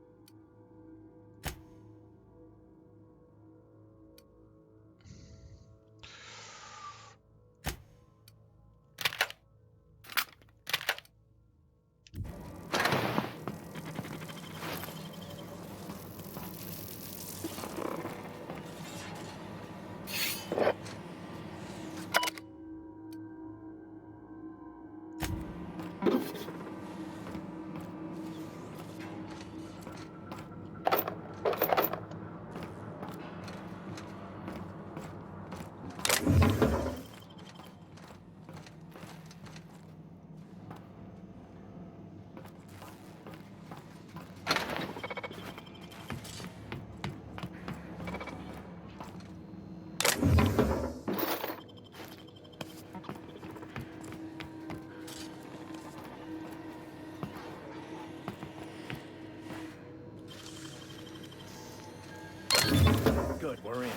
S23: Good, we're in.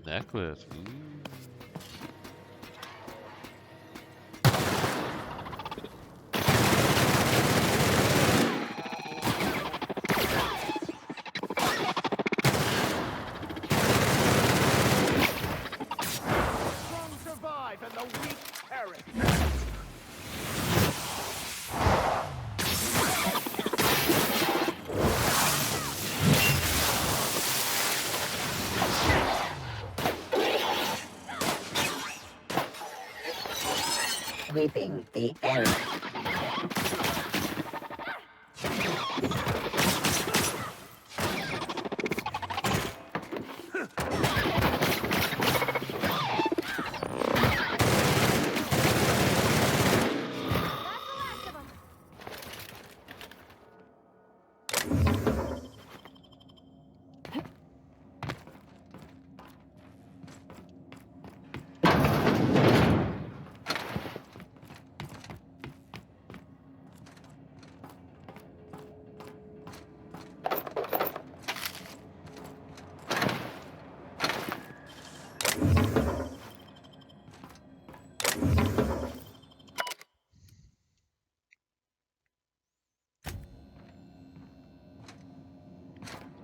S1: Necklace.
S23: Strong survive and the weak perish.
S18: Sweeping the area.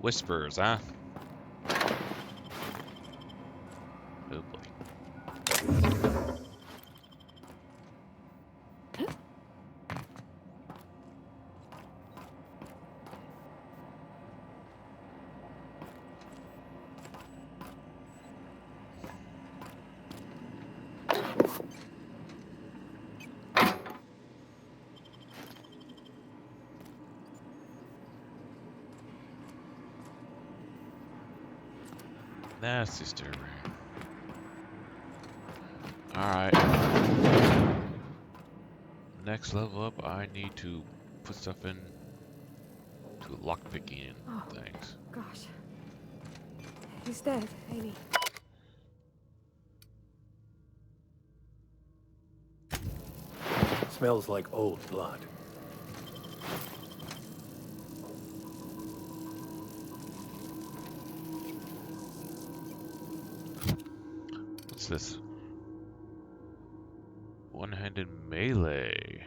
S1: Whispers, huh? Oh boy. That's disturbing. Alright. Next level up, I need to put stuff in to lockpicking and things.
S3: Gosh. He's dead, ain't he?
S23: Smells like old blood.
S1: What's this? One-handed melee.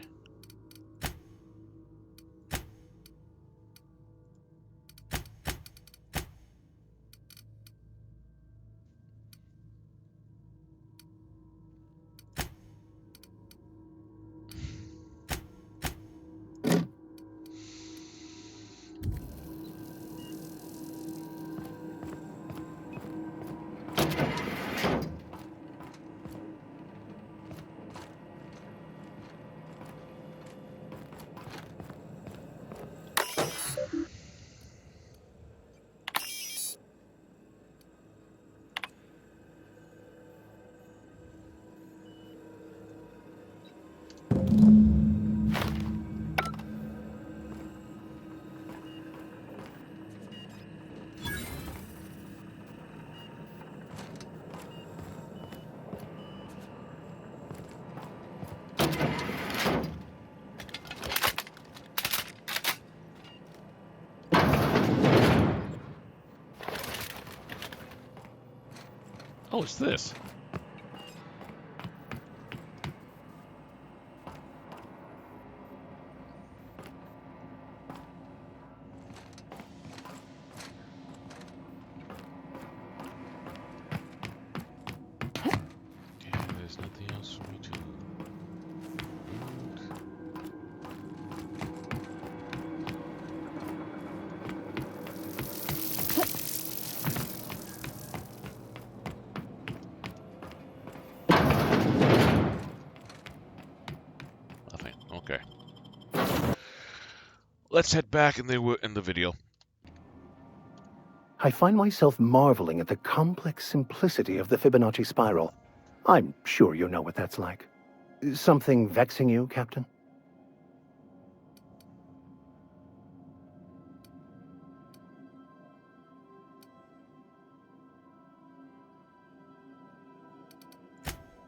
S1: Oh, it's this. Okay, there's nothing else for me to loot. Nothing. Okay. Let's head back in the video.
S23: I find myself marveling at the complex simplicity of the Fibonacci spiral. I'm sure you know what that's like. Something vexing you, Captain?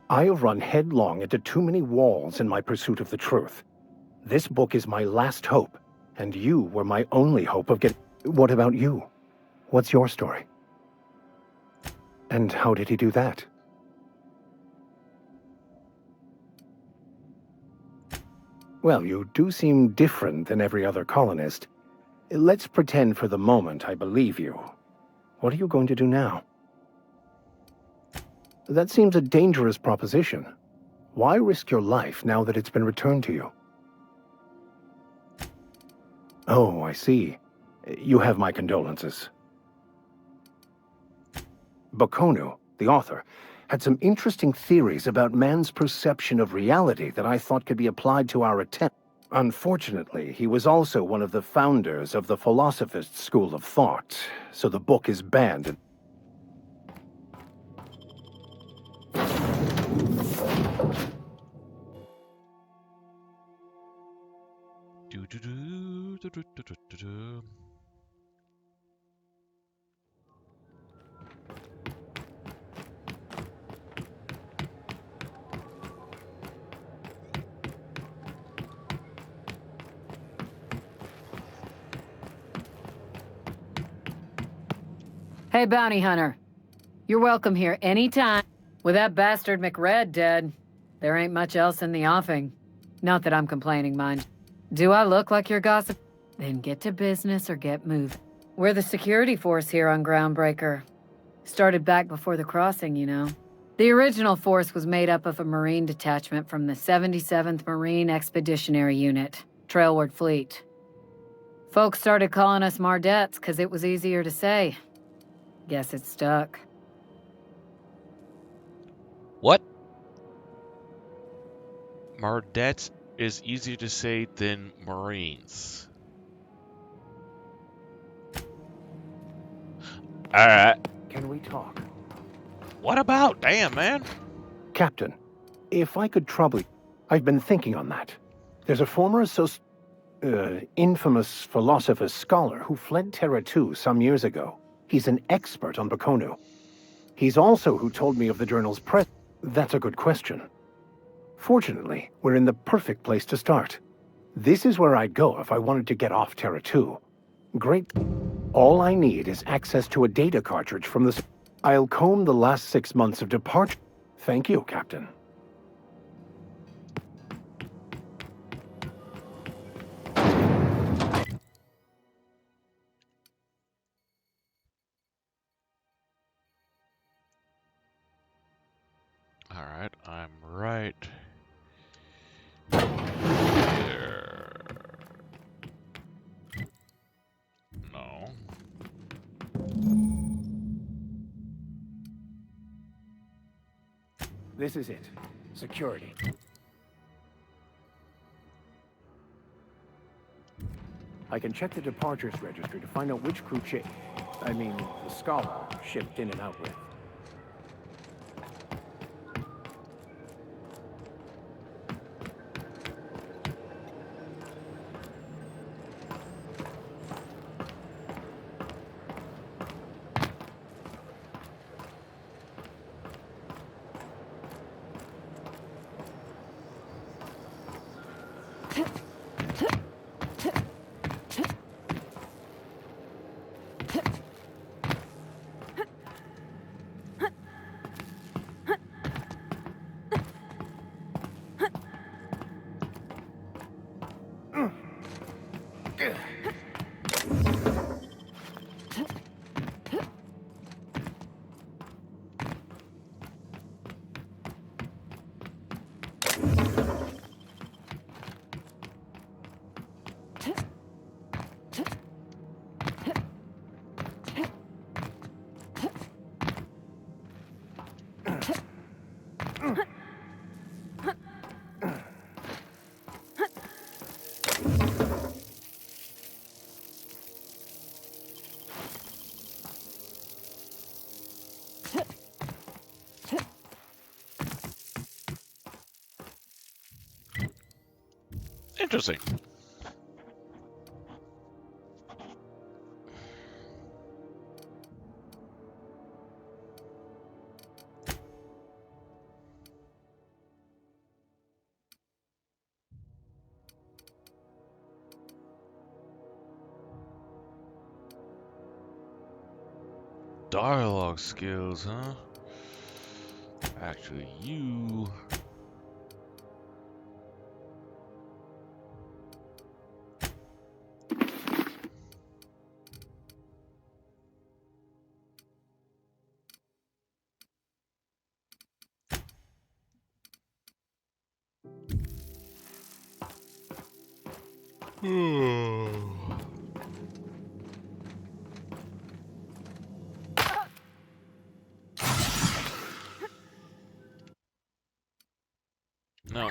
S23: I've run headlong into too many walls in my pursuit of the truth. This book is my last hope, and you were my only hope of getting... What about you? What's your story? And how did he do that? Well, you do seem different than every other colonist. Let's pretend for the moment I believe you. What are you going to do now? That seems a dangerous proposition. Why risk your life now that it's been returned to you? Oh, I see. You have my condolences. Bakonu, the author, had some interesting theories about man's perception of reality that I thought could be applied to our attempt. Unfortunately, he was also one of the founders of the Philosophist school of thought, so the book is banned.
S8: Hey, bounty hunter. You're welcome here anytime. With that bastard McRed dead, there ain't much else in the offing. Not that I'm complaining, mind. Do I look like your gossip? Then get to business or get moved. We're the security force here on Groundbreaker. Started back before the crossing, you know. The original force was made up of a Marine detachment from the 77th Marine Expeditionary Unit, Trailward Fleet. Folks started calling us Mardettes because it was easier to say. Guess it stuck.
S1: What? Mardettes is easier to say than Marines. Alright.
S23: Can we talk?
S1: What about? Damn, man.
S23: Captain, if I could trouble you, I've been thinking on that. There's a former infamous philosopher scholar who fled Terra 2 some years ago. He's an expert on Bakonu. He's also who told me of the journal's press. That's a good question. Fortunately, we're in the perfect place to start. This is where I'd go if I wanted to get off Terra 2. Great. All I need is access to a data cartridge from the... I'll comb the last 6 months of departure. Thank you, Captain.
S1: Alright, I'm right here. No.
S23: This is it. Security. I can check the departures registry to find out which crew the scholar shipped in and out with.
S1: Interesting. Dialogue skills, huh? Actually, you... No.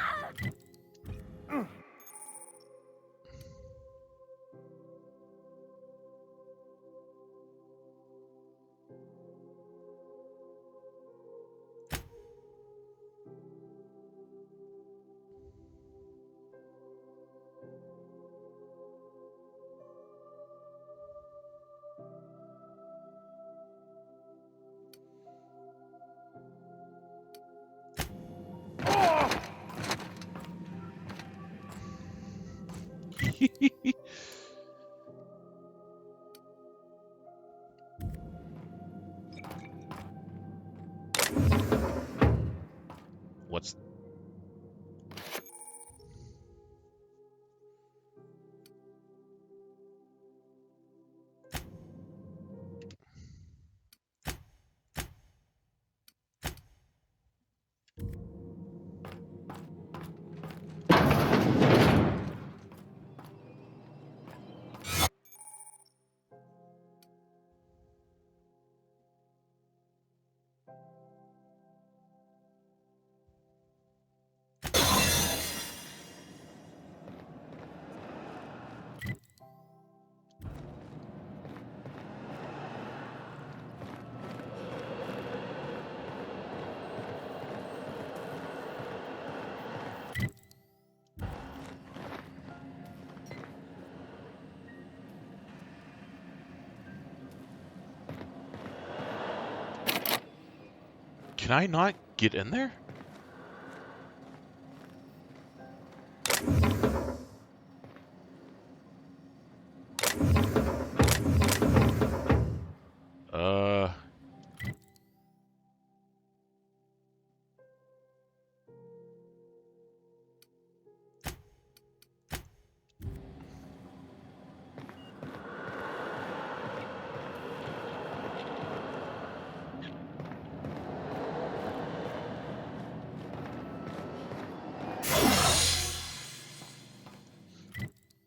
S1: What's... Can I not get in there?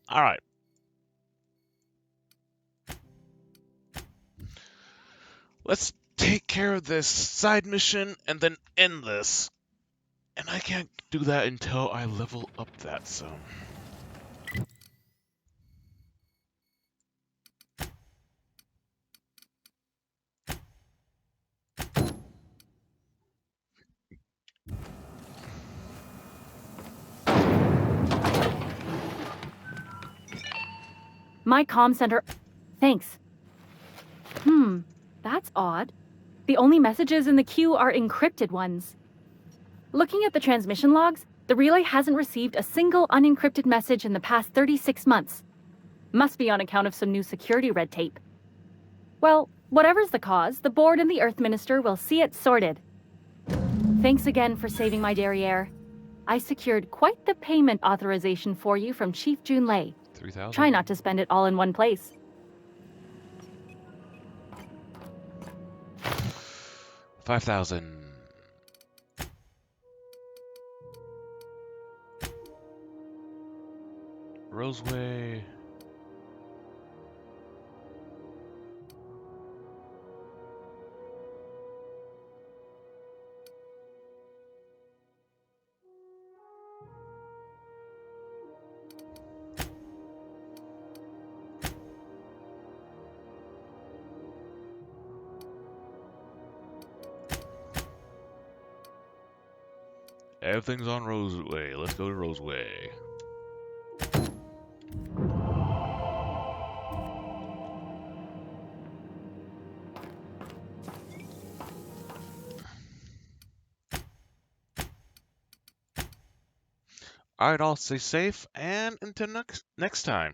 S1: All right. Let's take care of this side mission and then end this. And I can't do that until I level up that, so...
S4: My comm center... Thanks. That's odd. The only messages in the queue are encrypted ones. Looking at the transmission logs, the relay hasn't received a single unencrypted message in the past 36 months. Must be on account of some new security red tape. Well, whatever's the cause, the board and the Earth Minister will see it sorted. Thanks again for saving my derriere. I secured quite the payment authorization for you from Chief Junlei.
S1: 3,000?
S4: Try not to spend it all in one place.
S1: 5,000. Roseway. Everything's on Roseway. Let's go to Roseway. Alright, all stay safe, and until next time.